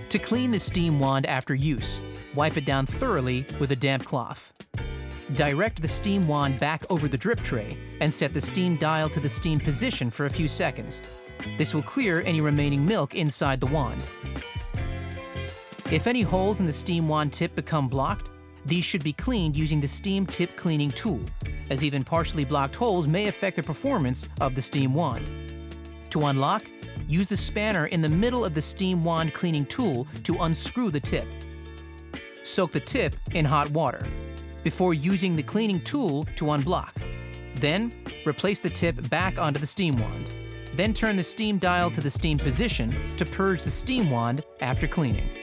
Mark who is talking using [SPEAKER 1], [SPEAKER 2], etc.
[SPEAKER 1] To clean the steam wand after use, wipe it down thoroughly with a damp cloth. Direct the steam wand back over the drip tray and set the steam dial to the steam position for a few seconds. This will clear any remaining milk inside the wand. If any holes in the steam wand tip become blocked, these should be cleaned using the steam tip cleaning tool, as even partially blocked holes may affect the performance of the steam wand. To unlock, use the spanner in the middle of the steam wand cleaning tool to unscrew the tip. Soak the tip in hot water before using the cleaning tool to unblock. Then, replace the tip back onto the steam wand. Then turn the steam dial to the steam position to purge the steam wand after cleaning.